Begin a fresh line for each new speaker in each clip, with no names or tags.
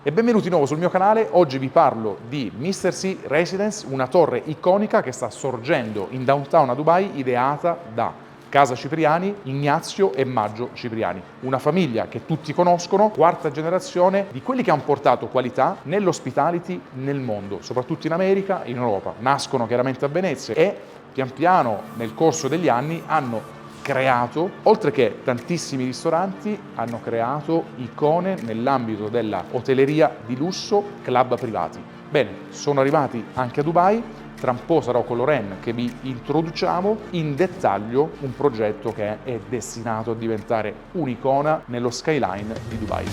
E benvenuti di nuovo sul mio canale. Oggi vi parlo di Mr. C Residence, una torre iconica che sta sorgendo in downtown a Dubai, ideata da Casa Cipriani, Ignazio e Maggio Cipriani. Una famiglia che tutti conoscono, quarta generazione di quelli che hanno portato qualità nell'hospitality nel mondo, soprattutto in America e in Europa. Nascono chiaramente a Venezia e pian piano nel corso degli anni hanno creato, oltre che tantissimi ristoranti, hanno creato icone nell'ambito della hotelleria di lusso, club privati. Bene, sono arrivati anche a Dubai, tra un po' sarò con Loren che vi introduciamo in dettaglio un progetto che è destinato a diventare un'icona nello skyline di Dubai.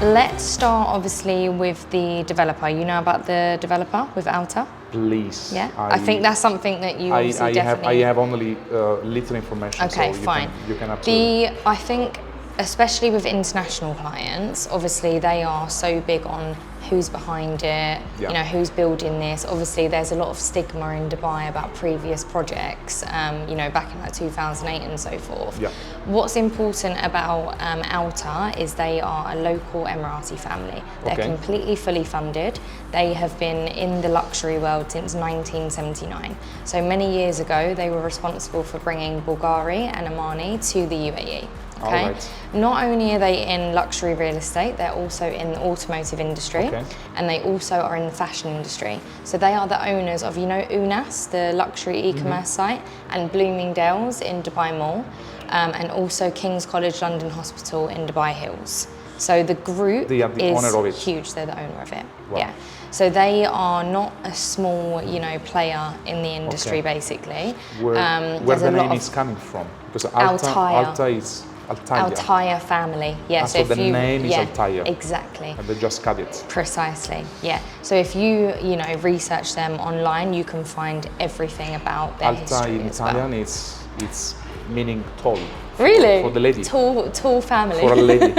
Let's start obviously with the developer. You know about the developer with Alta?
Please.
Yeah, I think that's something that you obviously definitely...
I have only little information.
Okay,
so
fine.
You can absolutely...
I think, especially with international clients, obviously they are so big on who's behind it, you know, who's building this. Obviously there's a lot of stigma in Dubai about previous projects, you know, back in like 2008 and so forth.
Yeah.
What's important about Alta is they are a local Emirati family. They're completely fully funded. They have been in the luxury world since 1979. So many years ago, they were responsible for bringing Bulgari and Armani to the UAE. Okay.
Right.
Not only are they in luxury real estate, they're also in the automotive industry, and they also are in the fashion industry. So they are the owners of, you know, Unas, the luxury e-commerce site, and Bloomingdale's in Dubai Mall, and also King's College London Hospital in Dubai Hills. So the group is huge. They're the owner of it.
Wow.
Yeah. So they are not a small, you know, player in the industry, basically.
Where the name is coming from? Because Alta is
Altaya family, yeah.
So the name is Altaya.
Exactly.
And they just cut it.
Precisely, yeah. So if you know, research them online, you can find everything about their history
in
as
Italian,
well.
it's meaning tall.
Really?
For the lady.
Tall family.
For a lady.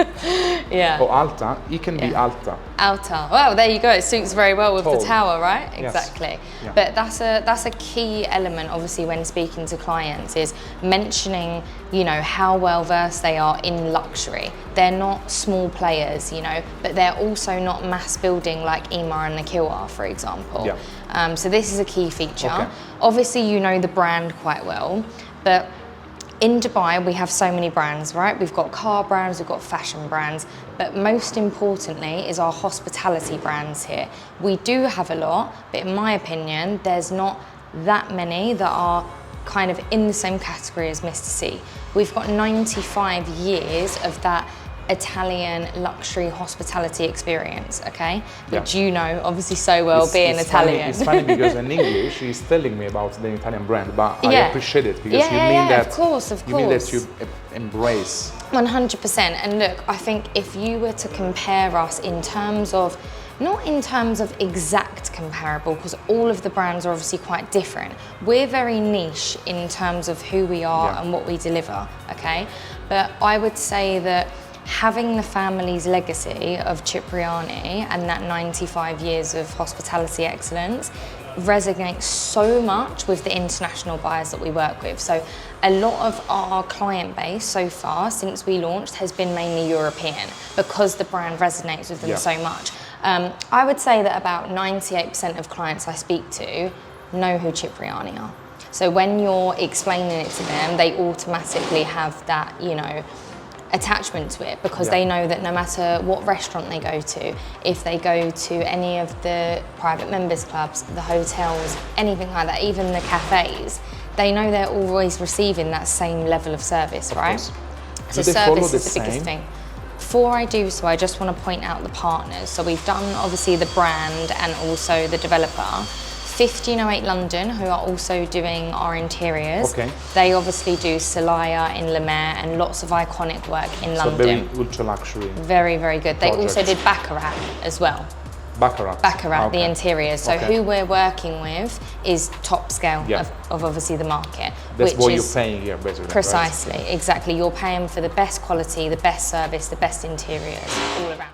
Yeah.
Or Alta, it can be Alta.
Alta. Well, there you go. It suits very well with
tall.
the tower, right?
Yes.
Exactly.
Yeah.
But that's a key element, obviously, when speaking to clients, is mentioning, you know, how well versed they are in luxury. They're not small players, you know, but they're also not mass building like Ema and Nikhil are, for example.
Yeah.
So this is a key feature. Obviously, you know the brand quite well, but in Dubai, we have so many brands, right? We've got car brands, we've got fashion brands, but most importantly is our hospitality brands here. We do have a lot, but in my opinion, there's not that many that are kind of in the same category as Mr. C. We've got 95 years of that Italian luxury hospitality experience, okay? Which you know obviously so well, being Italian.
It's funny because in English he's telling me about the Italian brand, but I appreciate it because you mean that
of course.
You mean that you embrace
100%. And look, I think if you were to compare us in terms of, not in terms of exact comparable, because all of the brands are obviously quite different. We're very niche in terms of who we are and what we deliver, okay? But I would say that having the family's legacy of Cipriani and that 95 years of hospitality excellence resonates so much with the international buyers that we work with. So a lot of our client base so far since we launched has been mainly European because the brand resonates with them so much. I would say that about 98% of clients I speak to know who Cipriani are. So when you're explaining it to them, they automatically have that, you know, attachment to it because they know that no matter what restaurant they go to, if they go to any of the private members clubs, the hotels, anything like that, even the cafes, they know they're always receiving that same level of service, right? So service is the biggest thing. Before I do so, I just want to point out the partners. So we've done obviously the brand and also the developer. 1508 London, who are also doing our interiors. They obviously do Salaya in Le Maire and lots of iconic work in London.
Very ultra luxury.
Very, very good. They also did Baccarat as well. Baccarat, the interiors. So who we're working with is top scale of obviously the market.
That's what you're paying here, basically.
Precisely, exactly. You're paying for the best quality, the best service, the best interiors all around.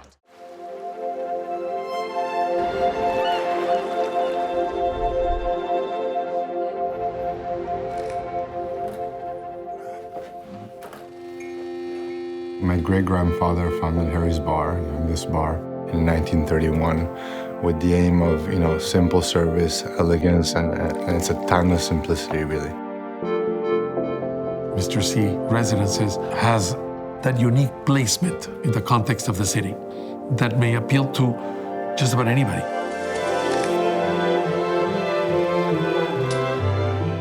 great-grandfather founded Harry's Bar, this bar, in 1931 with the aim of, simple service, elegance, and it's a timeless simplicity, really.
Mr. C Residences has that unique placement in the context of the city that may appeal to just about anybody.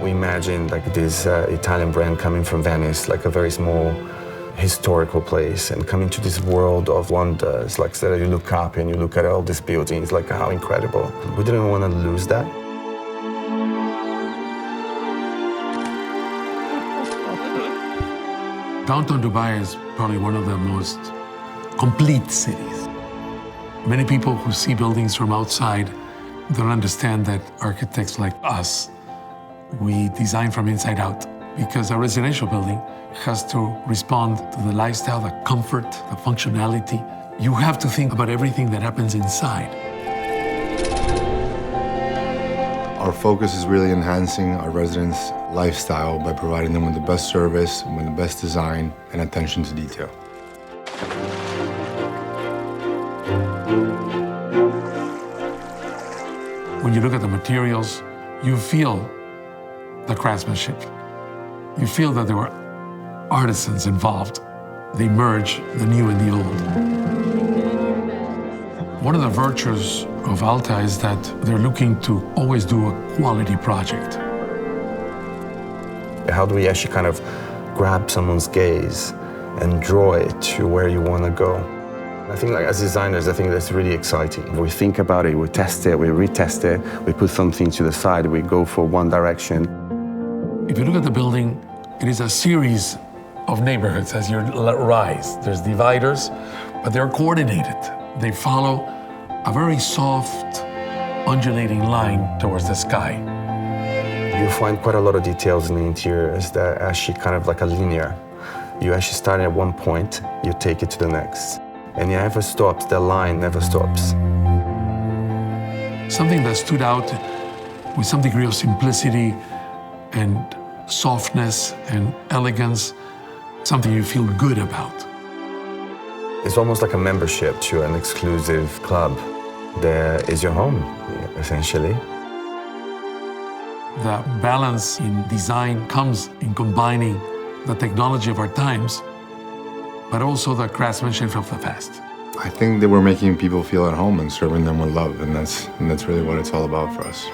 We imagine like this Italian brand coming from Venice, like a very small historical place, and coming to this world of wonders, like so you look up and you look at all these buildings, like how incredible. We didn't want to lose that.
Downtown Dubai is probably one of the most complete cities. Many people who see buildings from outside don't understand that architects like us, we design from inside out, because a residential building has to respond to the lifestyle, the comfort, the functionality. You have to think about everything that happens inside.
Our focus is really enhancing our residents' lifestyle by providing them with the best service, with the best design, and attention to detail.
When you look at the materials, you feel the craftsmanship. You feel that there were artisans involved. They merge the new and the old. One of the virtues of Alta is that they're looking to always do a quality project.
How do we actually kind of grab someone's gaze and draw it to where you want to go? I think like as designers, I think that's really exciting. We think about it, we test it, we retest it, we put something to the side, we go for one direction.
If you look at the building, it is a series of neighborhoods as you rise. There's dividers, but they're coordinated. They follow a very soft, undulating line towards the sky.
You find quite a lot of details in the interiors that are actually kind of like a linear. You actually start at one point, you take it to the next. And it never stops, the line never stops.
Something that stood out with some degree of simplicity and softness and elegance, something you feel good about.
It's almost like a membership to an exclusive club. There is your home, essentially.
The balance in design comes in combining the technology of our times, but also the craftsmanship of the past.
I think that we're making people feel at home and serving them with love, and that's really what it's all about for us.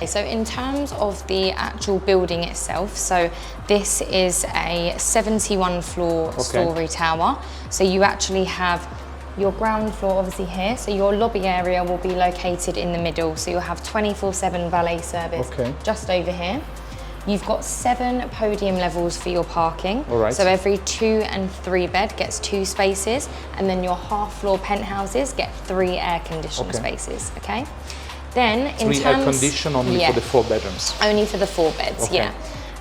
So in terms of the actual building itself, so this is a 71-floor story tower. So you actually have your ground floor obviously here. So your lobby area will be located in the middle. So you'll have 24/7 valet service just over here. You've got 7 podium levels for your parking. So every 2 and 3 bed gets 2 spaces, and then your half-floor penthouses get 3 air-conditioned spaces, okay? Then in terms,
air condition only for the 4 bedrooms.
Only for the 4 beds, yeah.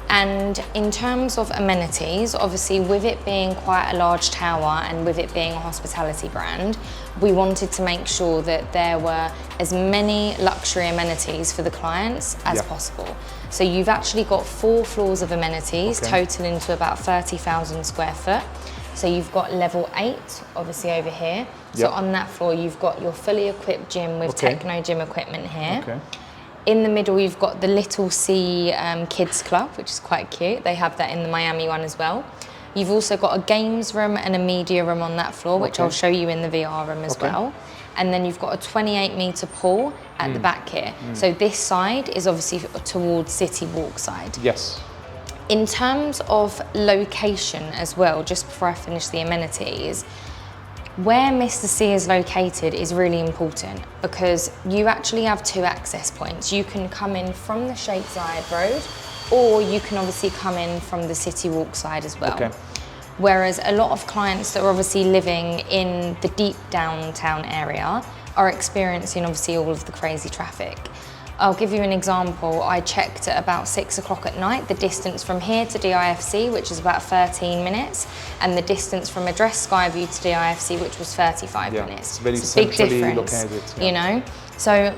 And in terms of amenities, obviously with it being quite a large tower and with it being a hospitality brand, we wanted to make sure that there were as many luxury amenities for the clients as possible. So you've actually got 4 floors of amenities, totaling to about 30,000 square foot. So you've got level 8, obviously over here. So on that floor, you've got your fully equipped gym with techno gym equipment here. In the middle, you've got the Little C Kids Club, which is quite cute. They have that in the Miami one as well. You've also got a games room and a media room on that floor, which I'll show you in the VR room as well. And then you've got a 28-metre pool at the back here. So this side is obviously towards City Walk side. In terms of location as well, just before I finish the amenities, where Mr. C is located is really important because you actually have 2 access points. You can come in from the Sheikh Zayed Road, or you can obviously come in from the City Walk side as well. Whereas a lot of clients that are obviously living in the deep downtown area are experiencing obviously all of the crazy traffic. I'll give you an example. I checked at about 6 o'clock at night, the distance from here to DIFC, which is about 13 minutes, and the distance from Address Skyview to DIFC, which was 35 minutes.
It's very
a big
centrally
difference,
located.
you know? So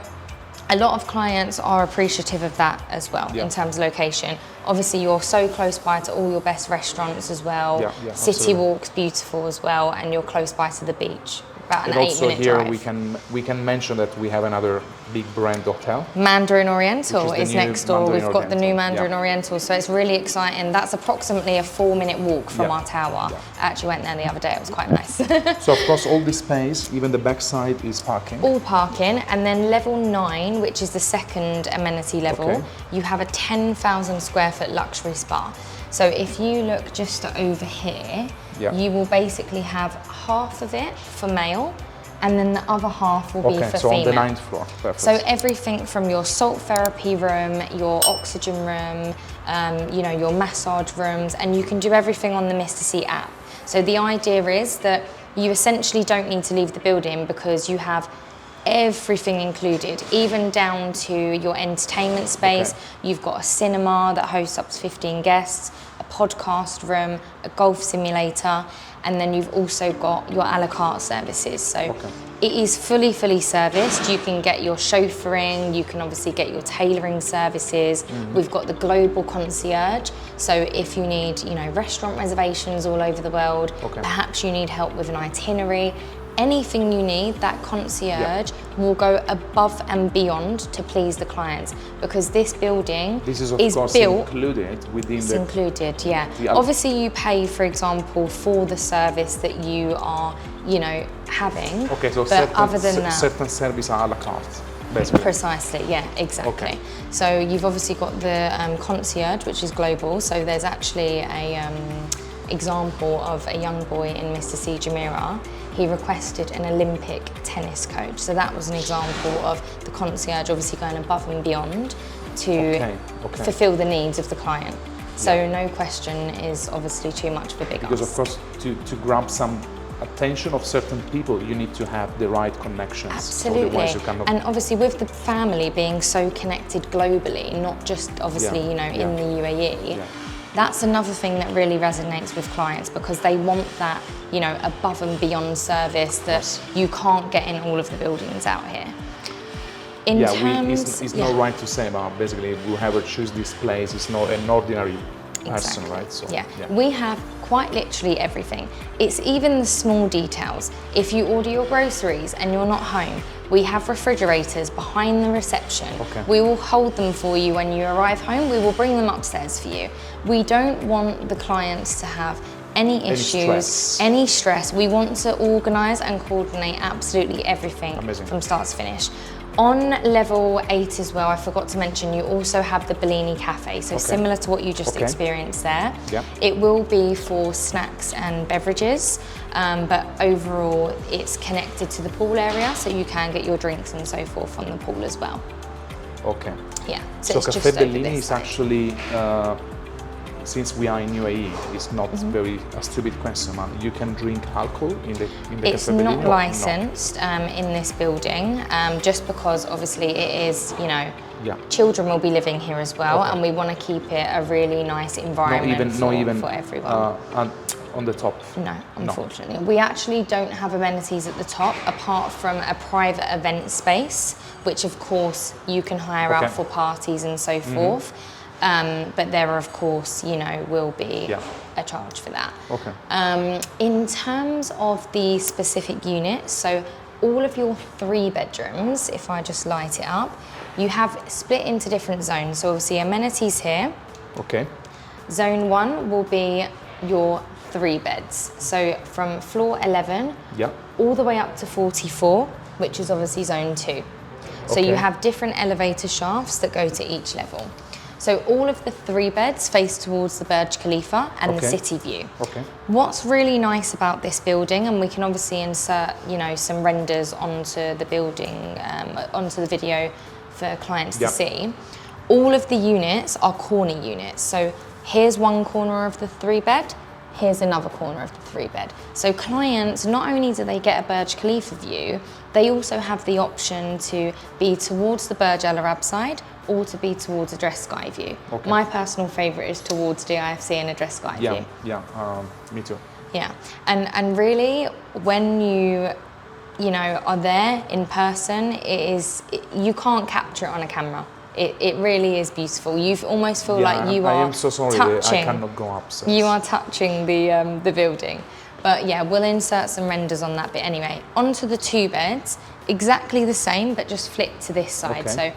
a lot of clients are appreciative of that as well, in terms of location. Obviously, you're so close by to all your best restaurants as well. City
absolutely.
Walk's beautiful as well, and you're close by to the beach. About an
And also
8-minute
here
drive.
we can mention that we have another big brand hotel.
Mandarin Oriental
Which is
is
the new
next door.
Mandarin
We've got the new
Oriental,
Mandarin Oriental, so it's really exciting. That's approximately a 4-minute walk from our tower. I actually went there the other day, it was quite nice.
So of course all this space, even the backside, is parking.
All parking, and then level 9, which is the second amenity level, you have a 10,000 square foot luxury spa. So if you look just over here, you will basically have half of it for male, and then the other half will be for
so
female.
on the 9th floor, perfect.
So everything from your salt therapy room, your oxygen room, you know, your massage rooms, and you can do everything on the Mr. C app. So the idea is that you essentially don't need to leave the building because you have everything included, even down to your entertainment space. You've got a cinema that hosts up to 15 guests, a podcast room, a golf simulator, and then you've also got your a la carte services. So it is fully serviced. You can get your chauffeuring, you can obviously get your tailoring services. We've got the global concierge. So if you need, you know, restaurant reservations all over the world, perhaps you need help with an itinerary, anything you need, that concierge will go above and beyond to please the clients, because this building
is
built
included within
it's
the...
included, Obviously you pay, for example, for the service that you are, you know, having.
So
but other than that,
certain service a la carte, basically.
Precisely, yeah, exactly. So you've obviously got the concierge, which is global. So there's actually a example of a young boy in Mr. C. Jamira. He requested an Olympic tennis coach. So that was an example of the concierge obviously going above and beyond to fulfill the needs of the client. So no question is obviously too much of a big
Because
ask.
of course, to grab some attention of certain people, you need to have the right connections.
Absolutely.
Otherwise you cannot...
And obviously with the family being so connected globally, not just obviously, you know, in the UAE, that's another thing that really resonates with clients, because they want that, you know, above and beyond service that you can't get in all of the buildings out here.
It's not right to say about basically whoever choose this place is not an ordinary person, right? So,
we have quite literally everything. It's even the small details. If you order your groceries and you're not home, we have refrigerators behind the reception. We will hold them for you when you arrive home. We will bring them upstairs for you. We don't want the clients to have any issues, any stress. We want to organise and coordinate absolutely everything from start to finish. On level 8 as well, I forgot to mention, you also have the Bellini Cafe. So similar to what you just experienced there. It will be for snacks and beverages, but overall it's connected to the pool area, so you can get your drinks and so forth on the pool as well. So it's
Caffè Bellini is actually, since we are in UAE, it's not very a stupid question, man. You can drink alcohol in the
It's
Caffè Bellini?
not licensed in this building, just because obviously it is, you know, children will be living here as well, and we want to keep it a really nice environment for everyone.
On the top?
No, unfortunately. We actually don't have amenities at the top, apart from a private event space, which of course you can hire out for parties and so forth. But there, of course, you know, will be a charge for that. In terms of the specific units, so all of your 3 bedrooms, if I just light it up, you have split into different zones. So obviously amenities here. Zone 1 will be your 3 beds. So from floor 11 all the way up to 44, which is obviously zone 2. So you have different elevator shafts that go to each level. So all of the 3 beds face towards the Burj Khalifa and the city view. What's really nice about this building, and we can obviously insert, you know, some renders onto the building, onto the video for clients to see, all of the units are corner units. So here's one corner of the 3 bed, here's another corner of the 3-bed. So clients, not only do they get a Burj Khalifa view, they also have the option to be towards the Burj Al Arab side or to be towards a dress sky view.
Okay.
My personal favourite is towards the IFC and a dress sky view.
Me too.
Yeah, and really, when you know, are there in person, you can't capture it on a camera. It really is beautiful. You almost feel like you are
I am so sorry,
touching.
I cannot go upstairs.
You are touching the building. But yeah, we'll insert some renders on that bit anyway. Onto the 2 beds, exactly the same, but just flip to this side.
Okay.
So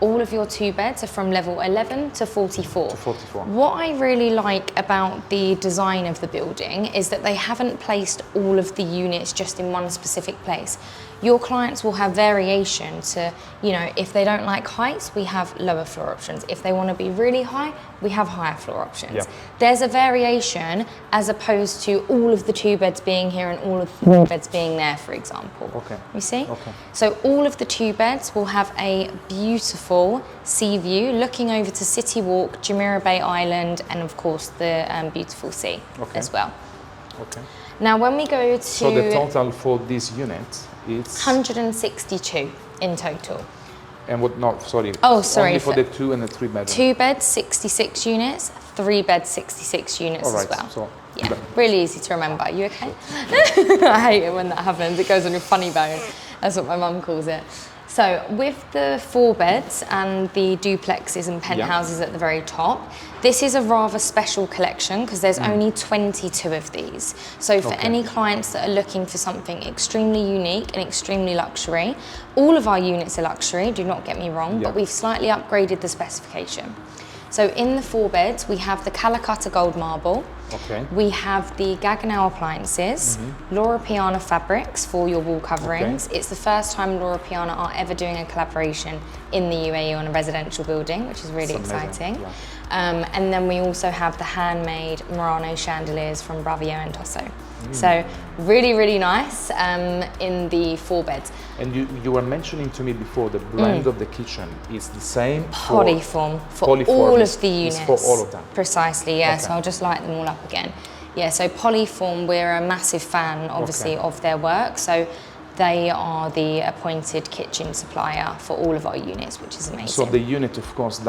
all of your 2 beds are from level 11 to 44.
To 44.
What I really like about the design of the building is that they haven't placed all of the units just in one specific place. Your clients will have variation to, you know, if they don't like heights, we have lower floor options. If they want to be really high, we have higher floor options.
Yeah.
There's a variation as opposed to all of the 2 beds being here and all of the 3 beds being there, for example.
Okay.
You see?
Okay.
So all of the 2 beds will have a beautiful sea view looking over to City Walk, Jumeirah Bay Island, and of course the beautiful sea as well.
Okay.
Now when we go to...
So the total for this unit is...
162 in total.
And what, no, sorry.
Oh, sorry.
Only for the 2 and the 3 bedroom.
2 beds, 66 units, 3 beds, 66 units
All right,
as well.
So,
yeah, really easy to remember. You okay? I hate it when that happens. It goes on your funny bone. That's what my mum calls it. So with the 4 beds and the duplexes and penthouses at the very top, this is a rather special collection because there's only 22 of these. So for any clients that are looking for something extremely unique and extremely luxury, all of our units are luxury, do not get me wrong, but we've slightly upgraded the specification. So in the 4 beds, we have the Calacatta gold marble.
Okay.
We have the Gaggenau appliances, Loro Piana fabrics for your wall coverings.
Okay.
It's the first time Loro Piana are ever doing a collaboration in the UAE on a residential building, which is really exciting.
Yeah.
And then we also have the handmade Murano chandeliers from Bravio and Tosso. So really, really nice in the 4 beds.
And you were mentioning to me before the blend of the kitchen is the same
Polyform for
polyform
all
is-
of the
is
units.
for all of them.
Precisely, yeah.
Okay.
So I'll just light them all up again. Yeah, so Polyform, we're a massive fan, obviously, of their work. So they are the appointed kitchen supplier for all of our units, which is amazing.
So the unit, of course,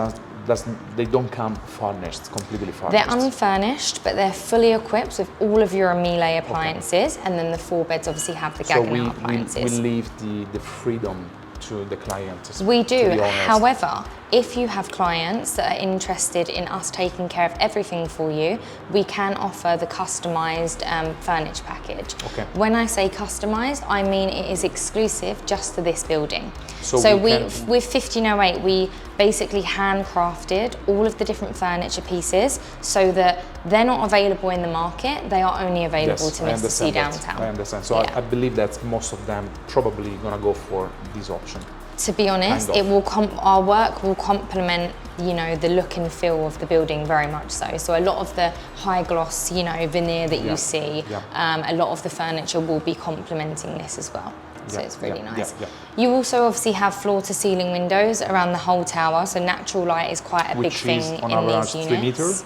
they don't come furnished, completely furnished.
They're unfurnished, but they're fully equipped with all of your Miele appliances, and then the 4 beds obviously have the Gaggenau appliances.
So we leave the freedom to the client.
We
to
do.
the owners.
However, if you have clients that are interested in us taking care of everything for you, we can offer the customised furniture package.
Okay.
When I say customised, I mean it is exclusive just to this building.
So
with 1508, we basically handcrafted all of the different furniture pieces so that they're not available in the market, they are only available to Mr. C downtown.
I understand. So I believe that most of them probably gonna go for this option.
To be honest,
Kind of.
it will our work will complement, you know, the look and feel of the building very much so. So a lot of the high gloss, you know, veneer that you see, a lot of the furniture will be complementing this as well. So it's really nice. You also obviously have floor to ceiling windows around the whole tower. So natural light is quite a big thing in these units.
3 meters?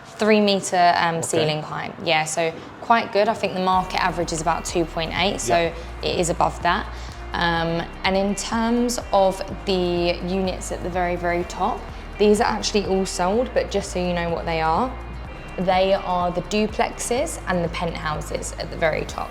3 meter ceiling height. Yeah, so quite good. I think the market average is about 2.8, so it is above that. And in terms of the units at the very, very top, these are actually all sold, but just so you know what they are the duplexes and the penthouses at the very top.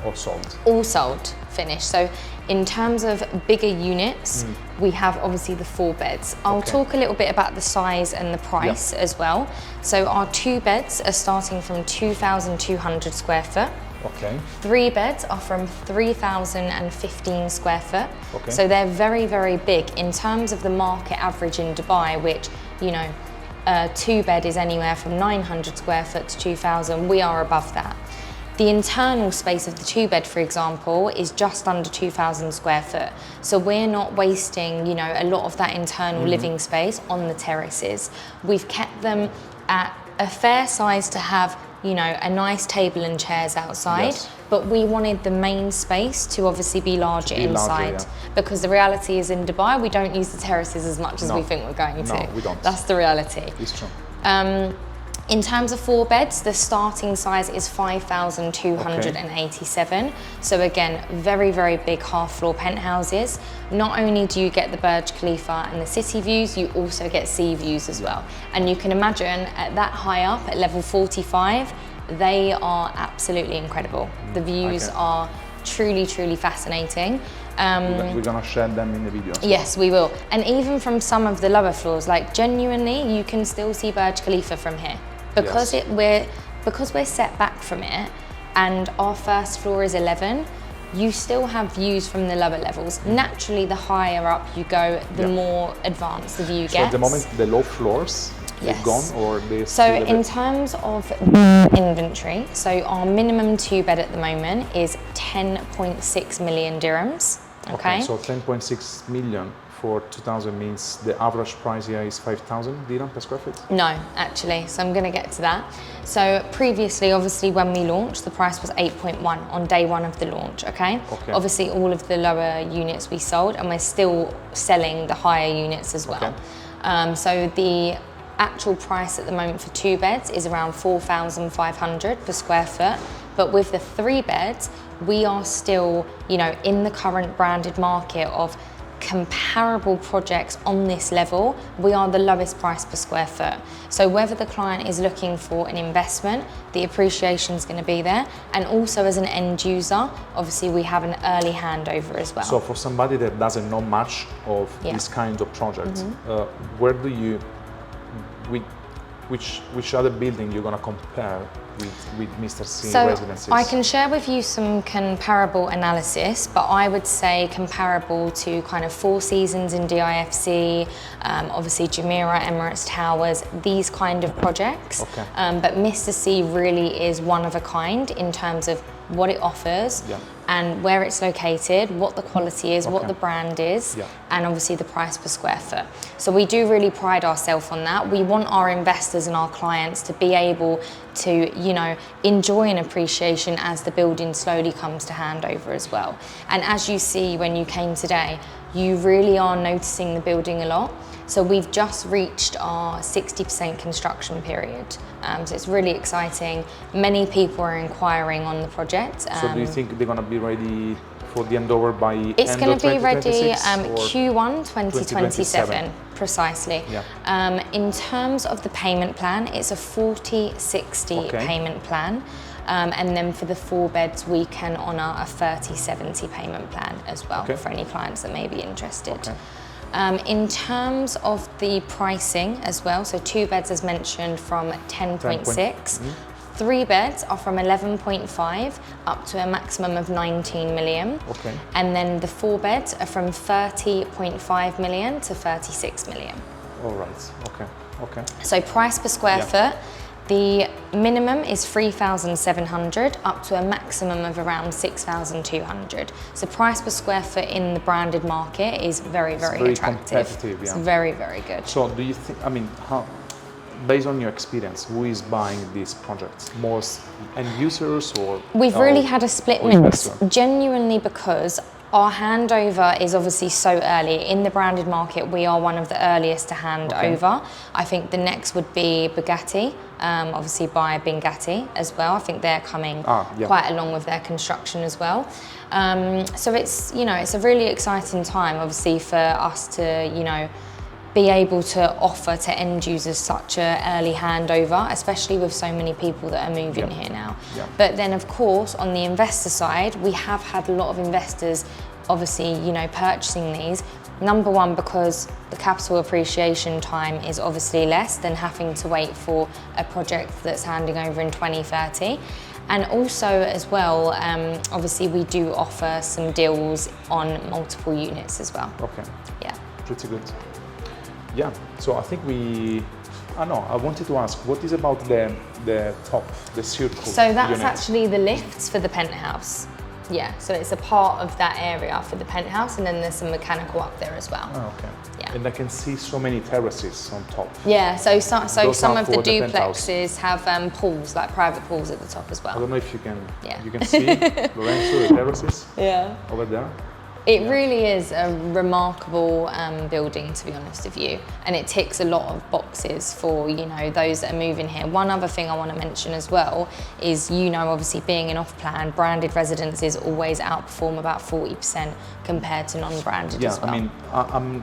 All sold.
All sold, finished. So in terms of bigger units, we have obviously the 4 beds. I'll talk a little bit about the size and the price as well. So our 2 beds are starting from 2,200 square foot.
Okay.
3 beds are from 3,015 square foot.
Okay.
So they're very, very big in terms of the market average in Dubai, which, you know, a 2 bed is anywhere from 900 square foot to 2,000. We are above that. The internal space of the 2 bed, for example, is just under 2,000 square foot. So we're not wasting, you know, a lot of that internal living space on the terraces. We've kept them at a fair size to have, you know, a nice table and chairs outside, but we wanted the main space to obviously be larger inside, because the reality is in Dubai, we don't use the terraces as much as we think we're going to.
No, we don't.
That's the reality.
It's true.
In terms of 4 beds, the starting size is 5,287. So again, very, very big half-floor penthouses. Not only do you get the Burj Khalifa and the city views, you also get sea views as well. And you can imagine at that high up, at level 45, they are absolutely incredible. The views are truly, truly fascinating.
We're gonna share them in the video.
Yes, we will. And even from some of the lower floors, like genuinely, you can still see Burj Khalifa from here. Because we're set back from it, and our first floor is 11, you still have views from the lower levels. Naturally, the higher up you go, the more advanced the view gets.
So at the moment, the low floors, they're gone, or they
So in terms of inventory, so our minimum 2 bed at the moment is 10.6 million dirhams. Okay.
So 10.6 million for 2,000 means the average price here is 5,000 dirham per square foot?
No, actually, so I'm gonna get to that. So previously, obviously, when we launched, the price was 8.1 on day 1 of the launch, okay? Obviously, all of the lower units we sold, and we're still selling the higher units as well. So the actual price at the moment for 2 beds is around 4,500 per square foot, but with the 3 beds, we are still, you know, in the current branded market of comparable projects on this level, we are the lowest price per square foot. So whether the client is looking for an investment, the appreciation is going to be there, and also as an end user, obviously we have an early handover as well.
So for somebody that doesn't know much of this kind of project, where do you, which other building you're going to compare with Mr. C Residences?
I can share with you some comparable analysis, but I would say comparable to kind of Four Seasons in DIFC, obviously Jumeirah, Emirates Towers, these kind of projects. But Mr. C really is one of a kind in terms of what it offers and where it's located, what the quality is, what the brand is, and obviously the price per square foot. So we do really pride ourselves on that. We want our investors and our clients to be able to, you know, enjoy an appreciation as the building slowly comes to handover as well. And as you see when you came today, you really are noticing the building a lot. So we've just reached our 60% construction period. So it's really exciting. Many people are inquiring on the project.
So do you think they're going to be ready for the handover by
it's
end
going
of
to be ready
2026,
Q1 2027, precisely. In terms of the payment plan, it's a 40/60 payment plan. And then for the 4 beds, we can honour a 30/70 payment plan as well for any clients that may be interested. In terms of the pricing as well, so 2 beds as mentioned from 10.6, 3 beds are from 11.5 up to a maximum of 19 million. And then the 4 beds are from 30.5 million to 36 million.
All right, okay.
So price per square foot, the minimum is 3,700 up to a maximum of around 6,200. So price per square foot in the branded market is very, very attractive.
Competitive,
It's very, very good.
So do you think, I mean, how, based on your experience, who is buying these projects? Most end users or?
We've really had a split mix, genuinely, because our handover is obviously so early. In the branded market, we are one of the earliest to hand over. I think the next would be Bugatti, obviously by Bingatti as well. I think they're coming quite along with their construction as well. So it's, you know, it's a really exciting time, obviously, for us to, you know, be able to offer to end users such an early handover, especially with so many people that are moving here now. But then, of course, on the investor side, we have had a lot of investors, obviously, you know, purchasing these. Number one, because the capital appreciation time is obviously less than having to wait for a project that's handing over in 2030. And also as well, obviously we do offer some deals on multiple units as well.
Pretty good. Yeah, so I think I wanted to ask, what is about the top, the circle?
So that's
unit?
actually the lifts for the penthouse. Yeah, so it's a part of that area for the penthouse, and then there's some mechanical up there as well.
And I can see so many terraces on top.
Yeah, so some of the duplexes have pools, like private pools at the top as well.
I don't know if you can, you can see, Lorenzo, the terraces over there.
It really is a remarkable building, to be honest with you, and it ticks a lot of boxes for, you know, those that are moving here. One other thing I want to mention as well is, you know, obviously being an off-plan, branded residences always outperform about 40% compared to non-branded as well.
I mean,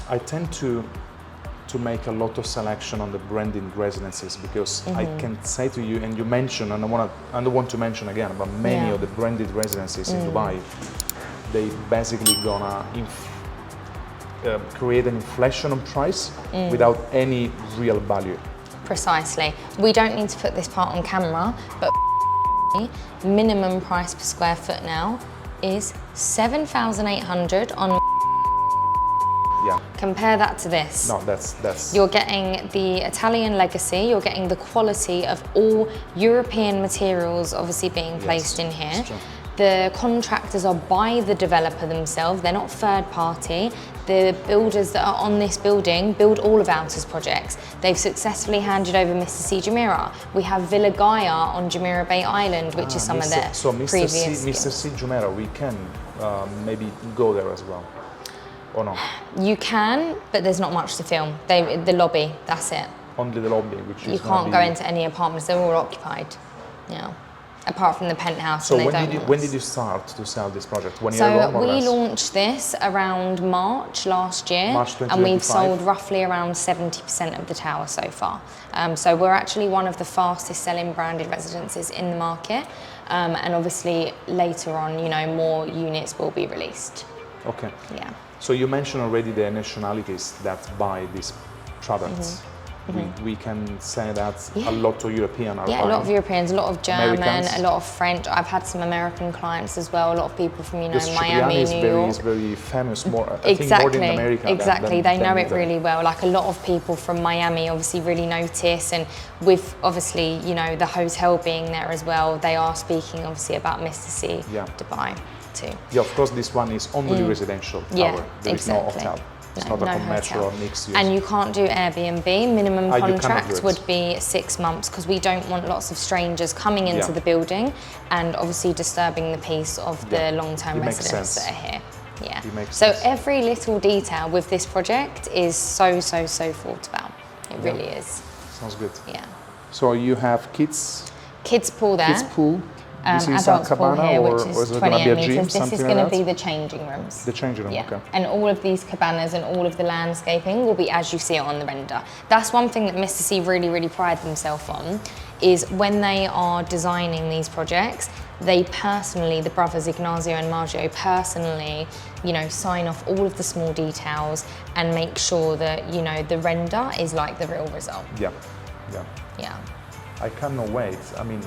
I tend to make a lot of selection on the branded residences because I can say to you, and you mentioned, and I don't want to mention again, but many of the branded residences in Dubai, they basically gonna create an inflation on price without any real value.
Precisely. We don't need to put this part on camera, but minimum price per square foot now is 7,800 on.
Yeah.
Compare that to this.
No, that's.
You're getting the Italian legacy, you're getting the quality of all European materials obviously being placed in here. The contractors are by the developer themselves, they're not third party. The builders that are on this building build all of Alta's projects. They've successfully handed over Mr. C Jumeirah. We have Villa Gaia on Jumeirah Bay Island, which is some of their previous.
Mr. C Jumeirah, we can maybe go there as well, or not?
You can, but there's not much to film. The lobby, that's it.
Only the lobby, which is.
You can't go into any apartments, they're all occupied. Yeah. Apart from the penthouse.
So when did you start to sell this project? 1 year
so
ago, more or
we
less?
launched this around March last year.
March 2025.
And we've sold roughly around 70% of the tower so far. So we're actually one of the fastest selling branded residences in the market. And obviously later on, you know, more units will be released.
Okay.
Yeah.
So you mentioned already the nationalities that buy these products. We can say that a lot of European are buying.
Yeah, a lot of Europeans, a lot of German,
Americans.
a lot of French. I've had some American clients as well, a lot of people from, you know,
Because
Miami,
Cipriani
New York.
is very famous, more, I
Exactly,
think more in America.
exactly. They know it
than-
really well. Like a lot of people from Miami obviously really notice, and with obviously, you know, the hotel being there as well, they are speaking obviously about Mr. C Dubai too.
Yeah, of course, this one is only residential tower.
Yeah,
There is no
exactly.
hotel. It's
No,
not a
no
commercial
hotel.
or mixed use.
And you can't do Airbnb. Minimum
You cannot do
contract
it.
would be 6 months because we don't want lots of strangers coming into the building and obviously disturbing the peace of the long-term
It makes
residents
sense.
that are here. Yeah.
It makes
So
sense.
every little detail with this project is so thought about. It really is.
Sounds good.
Yeah.
So you have kids
Kids pool there.
kids pool. This is a
Adults pool
cabana,
here,
or
which
is
is
it going to
28
be a gym,
meters. This
something
is
like
going to
that?
be the changing rooms.
The changing room,
Yeah.
okay.
And all of these cabanas and all of the landscaping will be as you see it on the render. That's one thing that Mr. C really pride themselves on, is when they are designing these projects, they personally, the brothers Ignazio and Maggio personally, you know, sign off all of the small details and make sure that, you know, the render is like the real result.
Yeah.
Yeah.
I cannot wait. I mean,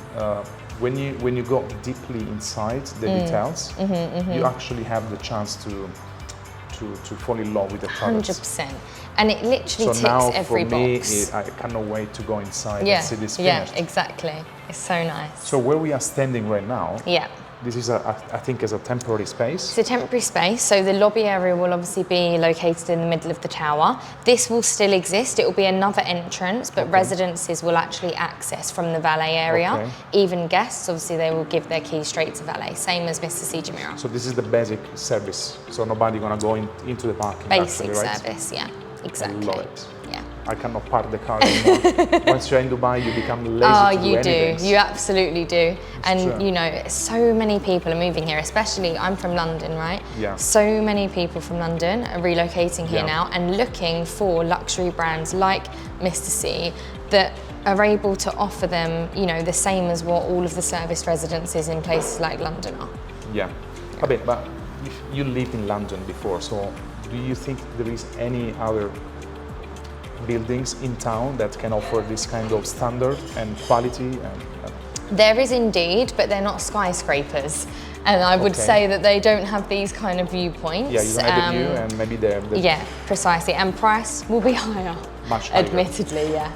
when you go deeply inside the details, you actually have the chance to fall in love with the product.
100%. And it literally
So
ticks
now
every
for me,
box.
I cannot wait to go inside
Yeah,
and see this finished.
yeah, exactly. It's so nice.
So where we are standing right now,
Yeah.
this is I think is a temporary space.
It's a temporary space, so the lobby area will obviously be located in the middle of the tower. This will still exist, it will be another entrance, but residences will actually access from the valet area.
Okay.
Even guests, obviously they will give their keys straight to valet, same as Mr. C Jumeirah.
So this is the basic service. So nobody gonna go into the parking.
Basic
actually, right?
service, yeah, exactly.
I love it.
Yeah.
I cannot park the car anymore. Once you're in Dubai, you become lazy
Oh,
to do
you
anything.
do. You absolutely do. And
true.
you know, so many people are moving here, especially I'm from London, right?
Yeah.
So many people from London are relocating here now and looking for luxury brands like Mr. C that are able to offer them, you know, the same as what all of the serviced residences in places like London are.
Yeah. Vabbè, but if you lived in London before, so do you think there is any other buildings in town that can offer this kind of standard and quality?
There is indeed, but they're not skyscrapers. And I would say that they don't have these kind of viewpoints.
Yeah, you don't have the view, and maybe the
Yeah, precisely. And price will be higher.
Much higher.
Admittedly, yeah.